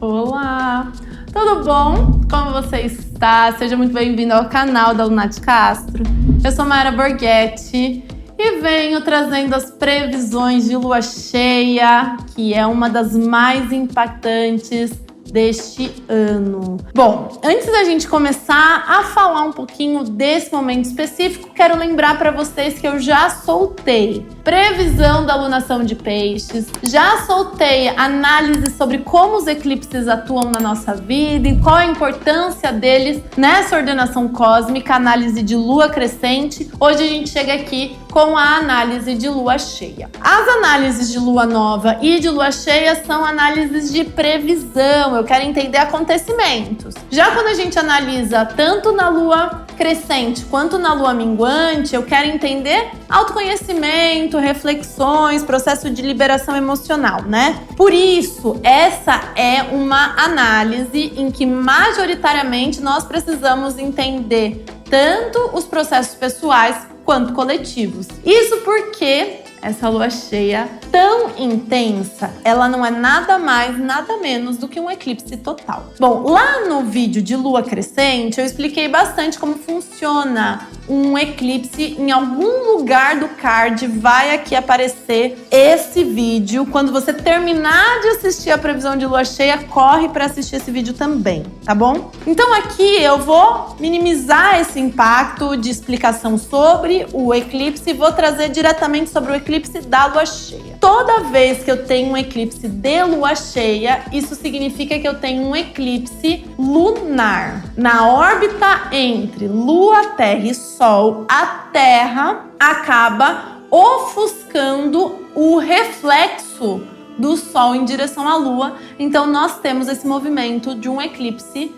Olá! Tudo bom? Como você está? Seja muito bem-vindo ao canal da Lunati Castro. Eu sou Mayara Borghetti e venho trazendo as previsões de lua cheia, que é uma das mais impactantes deste ano. Bom, antes da gente começar a falar um pouquinho desse momento específico, quero lembrar para vocês que eu já soltei previsão da alunação de peixes, já soltei análise sobre como os eclipses atuam na nossa vida e qual a importância deles nessa ordenação cósmica, análise de lua crescente. Hoje a gente chega aqui com a análise de lua cheia. As análises de lua nova e de lua cheia são análises de previsão. Eu quero entender acontecimentos. Já quando a gente analisa tanto na lua crescente quanto na lua minguante, eu quero entender autoconhecimento, reflexões, processo de liberação emocional, né? Por isso, essa é uma análise em que majoritariamente nós precisamos entender tanto os processos pessoais quanto coletivos. Isso porque essa lua cheia tão intensa, ela não é nada mais, nada menos do que um eclipse total. Bom, lá no vídeo de lua crescente, eu expliquei bastante como funciona um eclipse. Em algum lugar do card vai aqui aparecer esse vídeo. Quando você terminar de assistir a previsão de lua cheia, corre para assistir esse vídeo também, tá bom? Então aqui eu vou minimizar esse impacto de explicação sobre o eclipse e vou trazer diretamente sobre o eclipse da lua cheia. Toda vez que eu tenho um eclipse de lua cheia, isso significa que eu tenho um eclipse lunar. Na órbita entre Lua, Terra e Sol, a Terra acaba ofuscando o reflexo do Sol em direção à Lua. Então nós temos esse movimento de um eclipse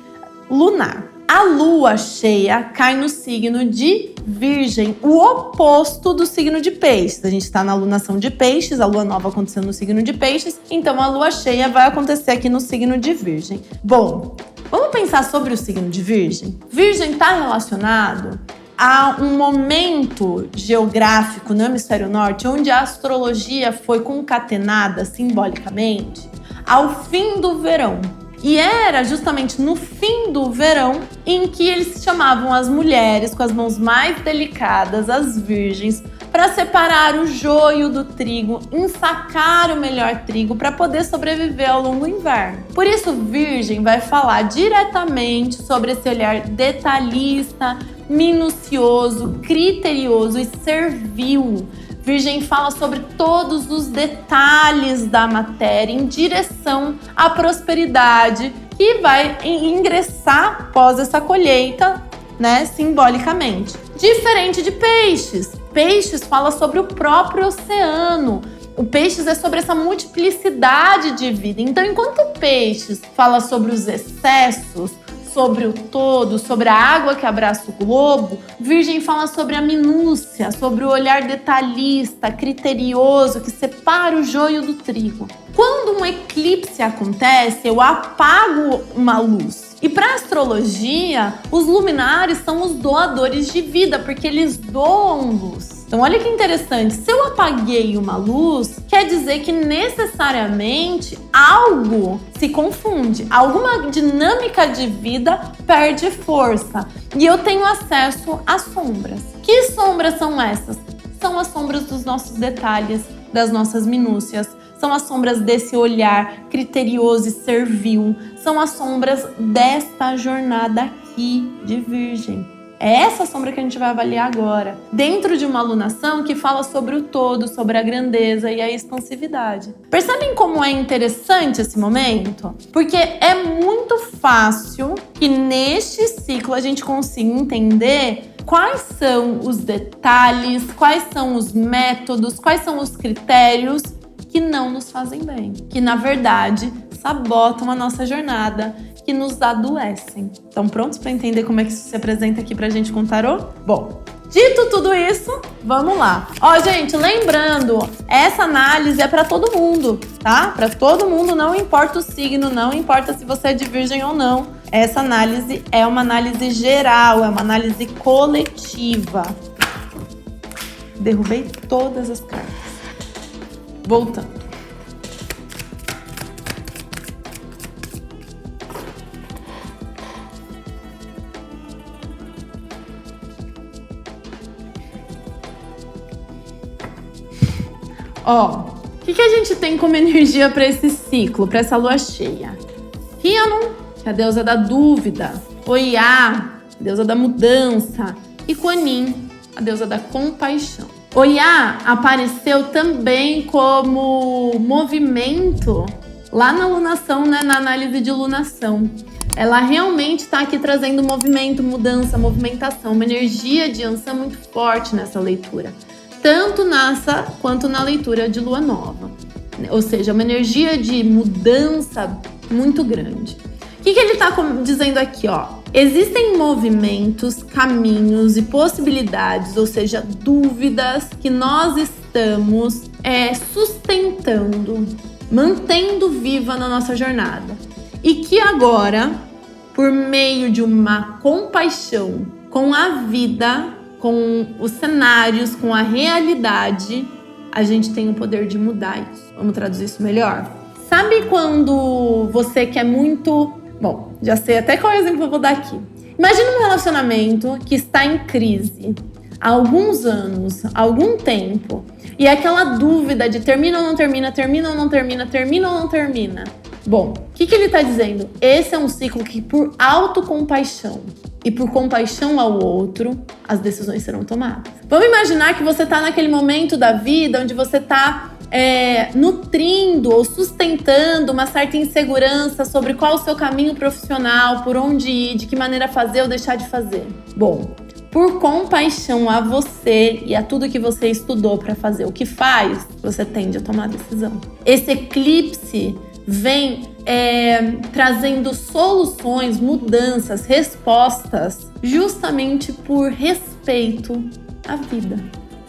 lunar. A lua cheia cai no signo de Virgem, o oposto do signo de Peixes. A gente está na alunação de Peixes, a lua nova acontecendo no signo de Peixes, então a lua cheia vai acontecer aqui no signo de Virgem. Bom, vamos pensar sobre o signo de Virgem? Virgem está relacionado a um momento geográfico no hemisfério norte onde a astrologia foi concatenada simbolicamente ao fim do verão. E era justamente no fim do verão em que eles chamavam as mulheres com as mãos mais delicadas, as virgens, para separar o joio do trigo, ensacar o melhor trigo para poder sobreviver ao longo inverno. Por isso, Virgem vai falar diretamente sobre esse olhar detalhista, minucioso, criterioso e servil. Virgem fala sobre todos os detalhes da matéria em direção à prosperidade que vai ingressar após essa colheita, né, simbolicamente. Diferente de Peixes. Peixes fala sobre o próprio oceano. O Peixes é sobre essa multiplicidade de vida. Então, enquanto Peixes fala sobre os excessos, sobre o todo, sobre a água que abraça o globo, Virgem fala sobre a minúcia, sobre o olhar detalhista, criterioso, que separa o joio do trigo. Quando um eclipse acontece, eu apago uma luz. E para a astrologia, os luminares são os doadores de vida, porque eles doam luz. Então, olha que interessante, se eu apaguei uma luz, quer dizer que necessariamente algo se confunde, alguma dinâmica de vida perde força e eu tenho acesso às sombras. Que sombras são essas? São as sombras dos nossos detalhes, das nossas minúcias, são as sombras desse olhar criterioso e servil, são as sombras desta jornada aqui de Virgem. É essa sombra que a gente vai avaliar agora, dentro de uma alunação que fala sobre o todo, sobre a grandeza e a expansividade. Percebem como é interessante esse momento? Porque é muito fácil que neste ciclo a gente consiga entender quais são os detalhes, quais são os métodos, quais são os critérios que não nos fazem bem, que na verdade sabotam a nossa jornada, que nos adoecem. Estão prontos para entender como é que isso se apresenta aqui pra gente com o tarô? Bom, dito tudo isso, vamos lá. Ó, gente, lembrando, essa análise é para todo mundo, tá? Para todo mundo, não importa o signo, não importa se você é de Virgem ou não. Essa análise é uma análise geral, é uma análise coletiva. Derrubei todas as cartas. Voltando. Ó, o que a gente tem como energia para esse ciclo, para essa lua cheia? Rhiannon, que é a deusa da dúvida. Oiá, deusa da mudança. E Kuan Yin, a deusa da compaixão. Oiá apareceu também como movimento lá na lunação, né, na análise de lunação. Ela realmente está aqui trazendo movimento, mudança, movimentação, uma energia de Ansan muito forte nessa leitura. Tanto nessa quanto na leitura de lua nova. Ou seja, uma energia de mudança muito grande. O que ele está dizendo aqui, ó? Existem movimentos, caminhos e possibilidades, ou seja, dúvidas que nós estamos sustentando, mantendo viva na nossa jornada. E que agora, por meio de uma compaixão com a vida, com os cenários, com a realidade, a gente tem o poder de mudar isso. Vamos traduzir isso melhor? Sabe quando você quer muito... Bom, já sei até qual exemplo eu vou dar aqui. Imagina um relacionamento que está em crise há alguns anos, há algum tempo, e aquela dúvida de termina ou não termina, termina ou não termina, termina ou não termina. Bom, o que ele está dizendo? Esse é um ciclo que, por autocompaixão e por compaixão ao outro, as decisões serão tomadas. Vamos imaginar que você está naquele momento da vida onde você está nutrindo ou sustentando uma certa insegurança sobre qual o seu caminho profissional, por onde ir, de que maneira fazer ou deixar de fazer. Bom, por compaixão a você e a tudo que você estudou para fazer o que faz, você tende a tomar a decisão. Esse eclipse vem trazendo soluções, mudanças, respostas, justamente por respeito à vida,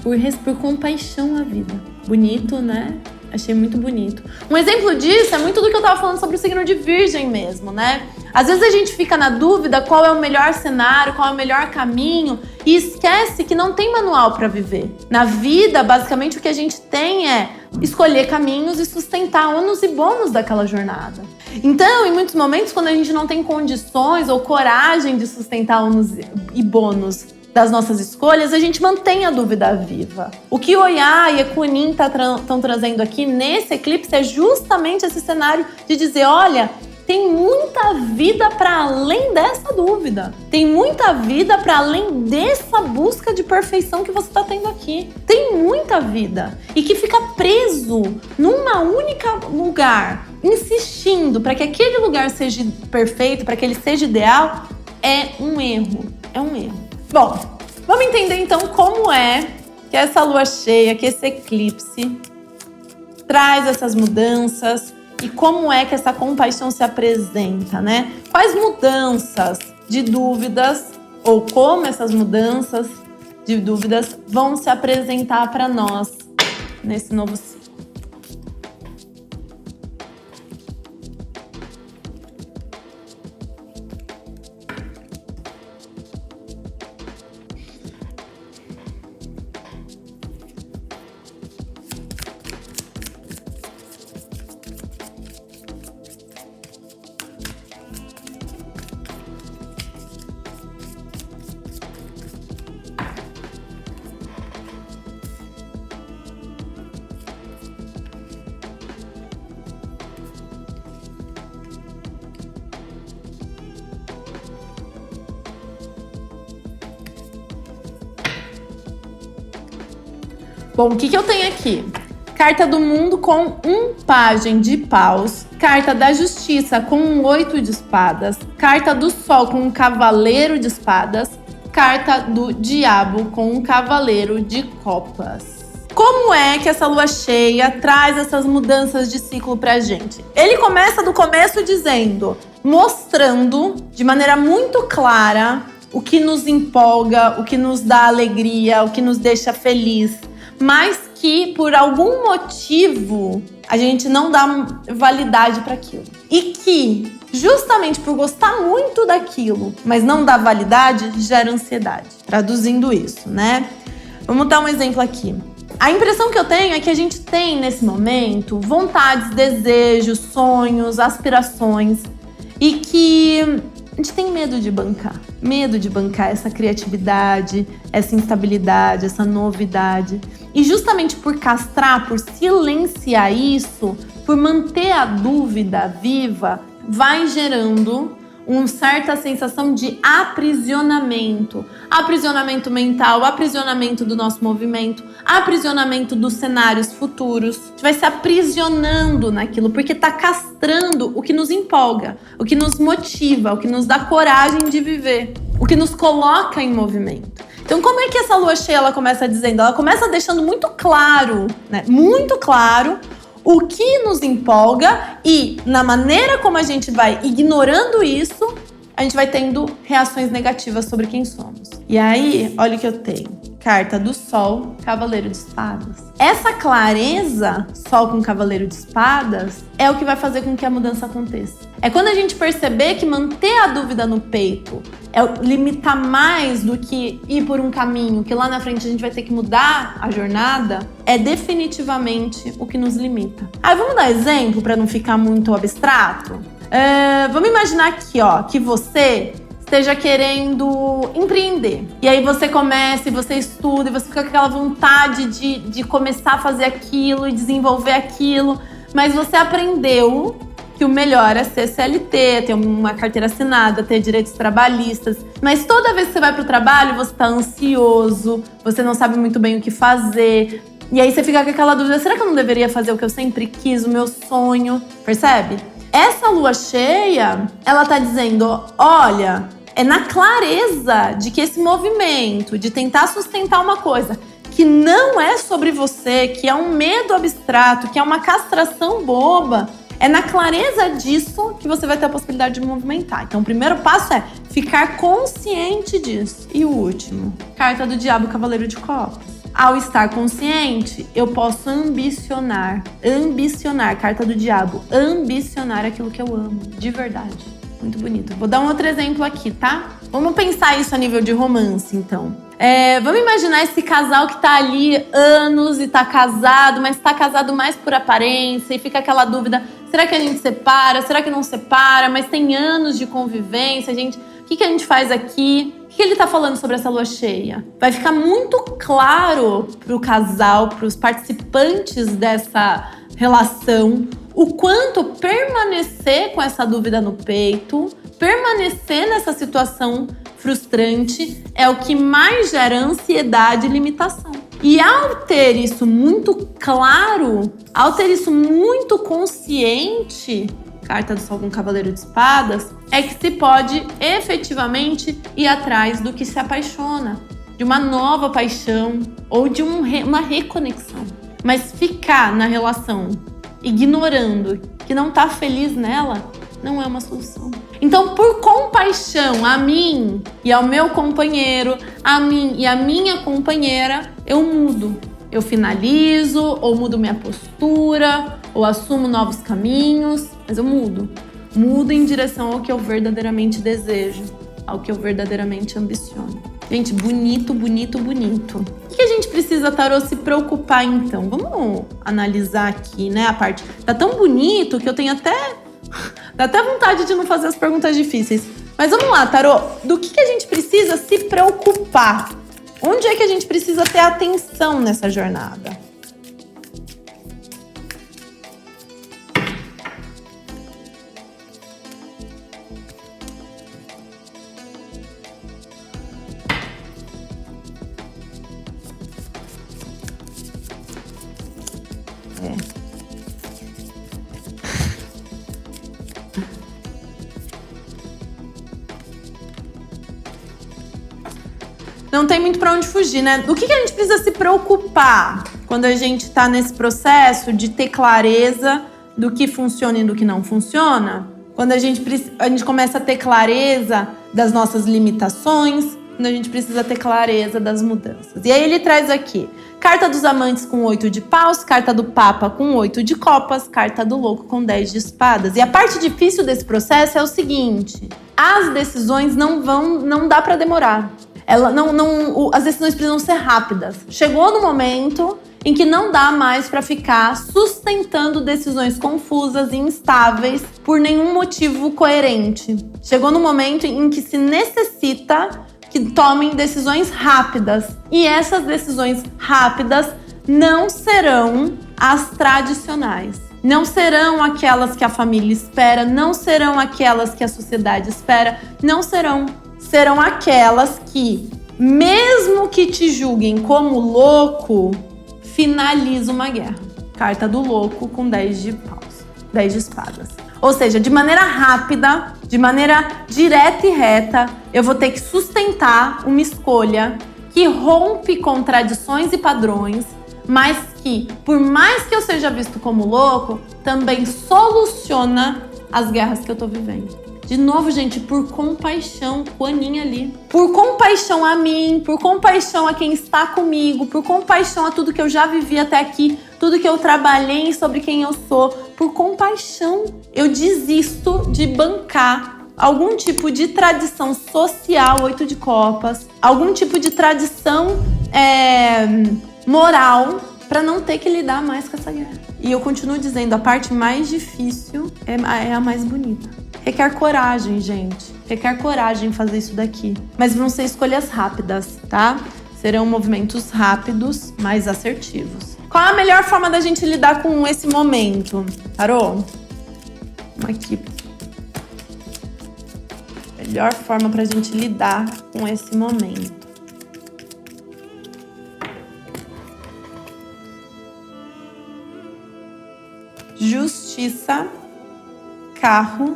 por compaixão à vida. Bonito, né? Achei muito bonito. Um exemplo disso é muito do que eu tava falando sobre o signo de Virgem mesmo, né? Às vezes a gente fica na dúvida qual é o melhor cenário, qual é o melhor caminho e esquece que não tem manual para viver. Na vida, basicamente, o que a gente tem é escolher caminhos e sustentar ônus e bônus daquela jornada. Então, em muitos momentos, quando a gente não tem condições ou coragem de sustentar ônus e bônus das nossas escolhas, a gente mantém a dúvida viva. O que Oiá e Kuan Yin estão trazendo aqui nesse eclipse é justamente esse cenário de dizer, olha, tem muita vida para além dessa dúvida. Tem muita vida para além dessa busca de perfeição que você está tendo aqui. Tem muita vida. E que fica preso numa única lugar, insistindo para que aquele lugar seja perfeito, para que ele seja ideal, é um erro. É um erro. Bom, vamos entender então como é que essa lua cheia, que esse eclipse traz essas mudanças e como é que essa compaixão se apresenta, né? Quais mudanças de dúvidas ou como essas mudanças de dúvidas vão se apresentar para nós nesse novo ciclo. Bom, o que eu tenho aqui? Carta do mundo com um pajem de paus, carta da justiça com um 8 de espadas, carta do sol com um cavaleiro de espadas, carta do diabo com um cavaleiro de copas. Como é que essa lua cheia traz essas mudanças de ciclo pra gente? Ele começa do começo dizendo, mostrando de maneira muito clara o que nos empolga, o que nos dá alegria, o que nos deixa feliz, mas que por algum motivo a gente não dá validade para aquilo. E que, justamente por gostar muito daquilo, mas não dar validade, gera ansiedade. Traduzindo isso, né? Vamos dar um exemplo aqui. A impressão que eu tenho é que a gente tem, nesse momento, vontades, desejos, sonhos, aspirações e que a gente tem medo de bancar. Medo de bancar essa criatividade, essa instabilidade, essa novidade. E justamente por castrar, por silenciar isso, por manter a dúvida viva, vai gerando uma certa sensação de aprisionamento. Aprisionamento mental, aprisionamento do nosso movimento, aprisionamento dos cenários futuros. A gente vai se aprisionando naquilo, porque está castrando o que nos empolga, o que nos motiva, o que nos dá coragem de viver, o que nos coloca em movimento. Então, como é que essa lua cheia ela começa dizendo? Ela começa deixando muito claro, né? Muito claro o que nos empolga e na maneira como a gente vai ignorando isso, a gente vai tendo reações negativas sobre quem somos. E aí, olha o que eu tenho. Carta do Sol, Cavaleiro de Espadas. Essa clareza, Sol com Cavaleiro de Espadas, é o que vai fazer com que a mudança aconteça. É quando a gente perceber que manter a dúvida no peito é limitar mais do que ir por um caminho, que lá na frente a gente vai ter que mudar a jornada, é definitivamente o que nos limita. Aí vamos dar exemplo para não ficar muito abstrato? Vamos imaginar aqui, ó, que você esteja querendo empreender. E aí você começa e você estuda e você fica com aquela vontade de começar a fazer aquilo e desenvolver aquilo, mas você aprendeu que o melhor é ser CLT, ter uma carteira assinada, ter direitos trabalhistas. Mas toda vez que você vai para o trabalho, você está ansioso, você não sabe muito bem o que fazer. E aí você fica com aquela dúvida, será que eu não deveria fazer o que eu sempre quis, o meu sonho? Percebe? Essa lua cheia, ela tá dizendo, olha, é na clareza de que esse movimento, de tentar sustentar uma coisa que não é sobre você, que é um medo abstrato, que é uma castração boba, é na clareza disso que você vai ter a possibilidade de movimentar. Então, o primeiro passo é ficar consciente disso. E o último, carta do Diabo, Cavaleiro de Copas. Ao estar consciente, eu posso ambicionar, carta do diabo, ambicionar aquilo que eu amo, de verdade. Muito bonito. Vou dar um outro exemplo aqui, tá? Vamos pensar isso a nível de romance, então. Vamos imaginar esse casal que tá ali anos e tá casado, mas tá casado mais por aparência e fica aquela dúvida, será que a gente separa? Será que não separa? Mas tem anos de convivência, gente, o que a gente faz aqui? O que ele tá falando sobre essa lua cheia? Vai ficar muito claro pro casal, pros participantes dessa relação, o quanto permanecer com essa dúvida no peito, permanecer nessa situação frustrante é o que mais gera ansiedade e limitação. E ao ter isso muito claro, ao ter isso muito consciente, carta do Sol com Cavaleiro de Espadas, é que se pode efetivamente ir atrás do que se apaixona, de uma nova paixão ou de uma reconexão. Mas ficar na relação ignorando que não tá feliz nela não é uma solução. Então, por compaixão a mim e ao meu companheiro, a mim e a minha companheira, eu mudo. Eu finalizo, ou mudo minha postura, ou assumo novos caminhos, mas eu mudo. Mudo em direção ao que eu verdadeiramente desejo, ao que eu verdadeiramente ambiciono. Gente, bonito, bonito, bonito. O que a gente precisa, tarô, se preocupar então? Vamos analisar aqui, né, a parte. Tá tão bonito que eu tenho dá até vontade de não fazer as perguntas difíceis. Mas vamos lá, tarô. Do que a gente precisa se preocupar? Onde é que a gente precisa ter atenção nessa jornada? Não tem muito para onde fugir, né? Do que a gente precisa se preocupar quando a gente tá nesse processo de ter clareza do que funciona e do que não funciona? Quando a gente começa a ter clareza das nossas limitações, quando a gente precisa ter clareza das mudanças. E aí ele traz aqui, carta dos amantes com 8 de paus, carta do papa com 8 de copas, carta do louco com 10 de espadas. E a parte difícil desse processo é o seguinte, as decisões não dá para demorar. As decisões precisam ser rápidas. Chegou no momento em que não dá mais para ficar sustentando decisões confusas e instáveis por nenhum motivo coerente. Chegou no momento em que se necessita que tomem decisões rápidas. E essas decisões rápidas não serão as tradicionais. Não serão aquelas que a família espera, não serão aquelas que a sociedade espera, não serão. Serão aquelas que, mesmo que te julguem como louco, finaliza uma guerra. Carta do louco com 10 de paus, 10 de espadas. Ou seja, de maneira rápida, de maneira direta e reta, eu vou ter que sustentar uma escolha que rompe com tradições e padrões, mas que, por mais que eu seja visto como louco, também soluciona as guerras que eu tô vivendo. De novo, gente, por compaixão com a Aninha ali. Por compaixão a mim, por compaixão a quem está comigo, por compaixão a tudo que eu já vivi até aqui, tudo que eu trabalhei sobre quem eu sou. Por compaixão, eu desisto de bancar algum tipo de tradição social, 8 de copas, algum tipo de tradição moral, para não ter que lidar mais com essa guerra. E eu continuo dizendo, a parte mais difícil é a mais bonita. Requer coragem, gente. Requer coragem fazer isso daqui. Mas vão ser escolhas rápidas, tá? Serão movimentos rápidos, mas assertivos. Qual é a melhor forma da gente lidar com esse momento? Tarô? Vamos aqui. Melhor forma pra gente lidar com esse momento. Justiça, carro,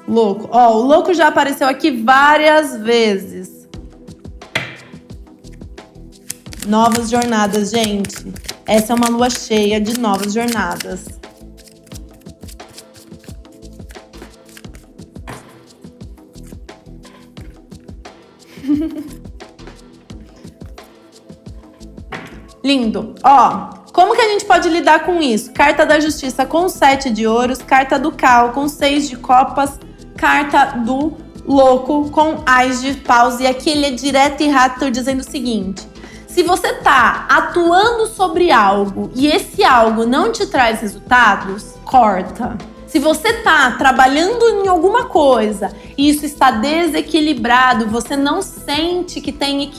louco. Ó, o louco já apareceu aqui várias vezes. Novas jornadas, gente. Essa é uma lua cheia de novas jornadas. Lindo. Ó, como que a gente pode lidar com isso? Carta da Justiça com 7 de ouros, carta do Caos com 6 de copas, carta do Louco com Ás de paus. E aqui ele é direto e rápido dizendo o seguinte: se você tá atuando sobre algo e esse algo não te traz resultados, corta. Se você tá trabalhando em alguma coisa e isso está desequilibrado, você não sente que tem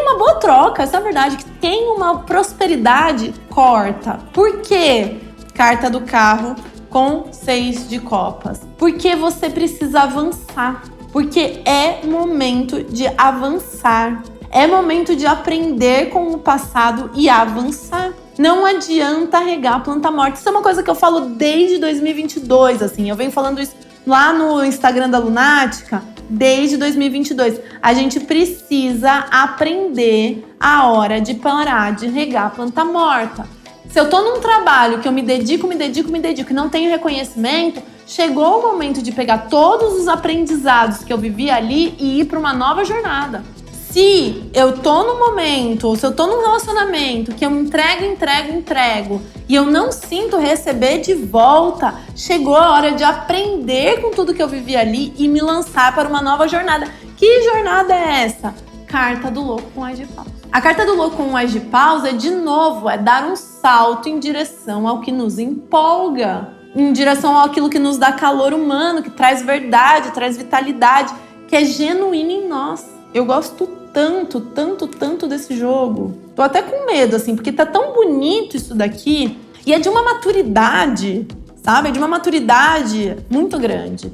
uma boa troca, essa é a verdade, que tem uma prosperidade, corta. Por quê? Carta do Carro com 6 de copas. Porque você precisa avançar. Porque é momento de avançar. É momento de aprender com o passado e avançar. Não adianta regar a planta morta. Isso é uma coisa que eu falo desde 2022, assim. Eu venho falando isso lá no Instagram da Lunática desde 2022. A gente precisa aprender a hora de parar de regar a planta morta. Se eu tô num trabalho que eu me dedico e não tenho reconhecimento, chegou o momento de pegar todos os aprendizados que eu vivi ali e ir para uma nova jornada. Se eu tô num momento, ou se eu tô num relacionamento que eu entrego e eu não sinto receber de volta, chegou a hora de aprender com tudo que eu vivi ali e me lançar para uma nova jornada. Que jornada é essa? Carta do Louco com Ás de paus. A carta do Louco com Ás de paus é, de novo, dar um salto em direção ao que nos empolga, em direção àquilo que nos dá calor humano, que traz verdade, traz vitalidade, que é genuíno em nós. Eu gosto tanto desse jogo. Tô até com medo, assim, porque tá tão bonito isso daqui. E é de uma maturidade, sabe? É de uma maturidade muito grande.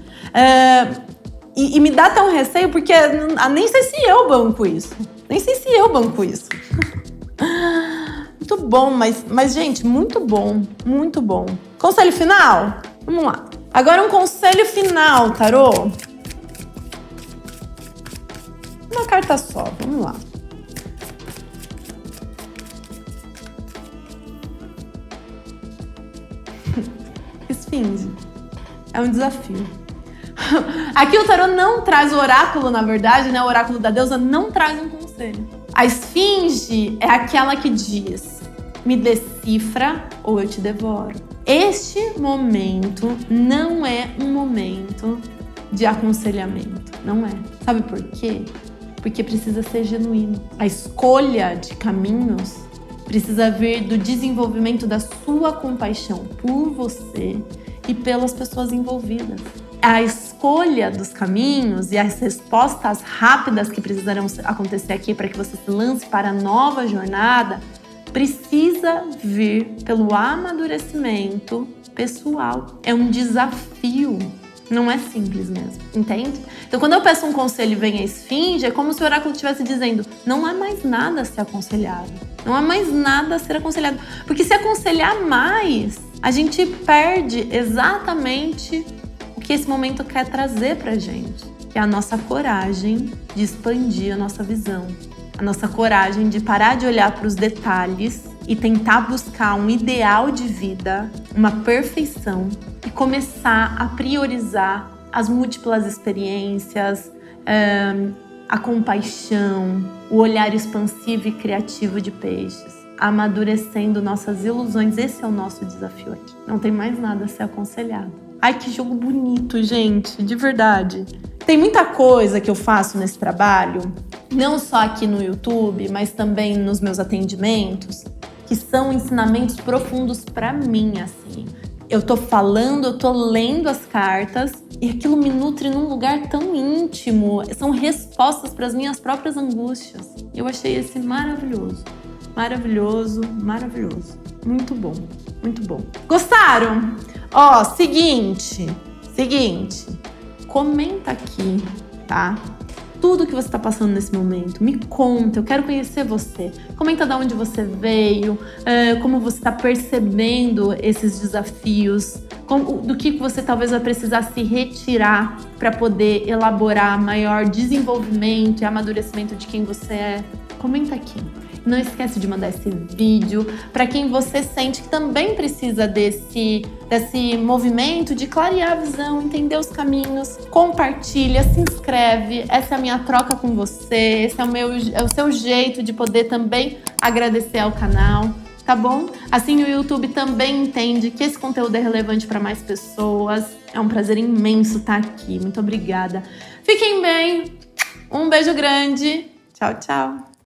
E me dá até um receio, porque nem sei se eu banco isso. Muito bom, mas, gente, muito bom. Conselho final? Vamos lá. Agora um conselho final, tarô. Uma carta só, vamos lá. Esfinge. É um desafio. Aqui o tarô não traz o oráculo, na verdade, né? O oráculo da deusa não traz um conselho. A esfinge é aquela que diz: me decifra ou eu te devoro. Este momento não é um momento de aconselhamento. Não é. Sabe por quê? Porque precisa ser genuíno. A escolha de caminhos precisa vir do desenvolvimento da sua compaixão por você e pelas pessoas envolvidas. A escolha dos caminhos e as respostas rápidas que precisarão acontecer aqui para que você se lance para a nova jornada precisa vir pelo amadurecimento pessoal. É um desafio. Não é simples mesmo, entende? Então, quando eu peço um conselho e vem a esfinge, é como se o oráculo estivesse dizendo: não há mais nada a ser aconselhado. Não há mais nada a ser aconselhado. Porque se aconselhar mais, a gente perde exatamente o que esse momento quer trazer pra gente. Que é a nossa coragem de expandir a nossa visão. A nossa coragem de parar de olhar para os detalhes e tentar buscar um ideal de vida, uma perfeição, e começar a priorizar as múltiplas experiências, a compaixão, o olhar expansivo e criativo de peixes, amadurecendo nossas ilusões. Esse é o nosso desafio aqui. Não tem mais nada a ser aconselhado. Ai, que jogo bonito, gente, de verdade. Tem muita coisa que eu faço nesse trabalho, não só aqui no YouTube, mas também nos meus atendimentos, que são ensinamentos profundos para mim, assim. Eu tô falando, eu tô lendo as cartas e aquilo me nutre num lugar tão íntimo. São respostas para as minhas próprias angústias. Eu achei esse maravilhoso. Maravilhoso, maravilhoso. Muito bom, muito bom. Gostaram? Ó, seguinte. Comenta aqui, tá? Tudo que você está passando nesse momento. Me conta, eu quero conhecer você. Comenta de onde você veio, como você está percebendo esses desafios, do que você talvez vai precisar se retirar para poder elaborar maior desenvolvimento e amadurecimento de quem você é. Comenta aqui. Não esquece de mandar esse vídeo para quem você sente que também precisa desse movimento de clarear a visão, entender os caminhos. Compartilha, se inscreve. Essa é a minha troca com você. Esse é o seu jeito de poder também agradecer ao canal, tá bom? Assim o YouTube também entende que esse conteúdo é relevante para mais pessoas. É um prazer imenso estar aqui. Muito obrigada. Fiquem bem. Um beijo grande. Tchau, tchau.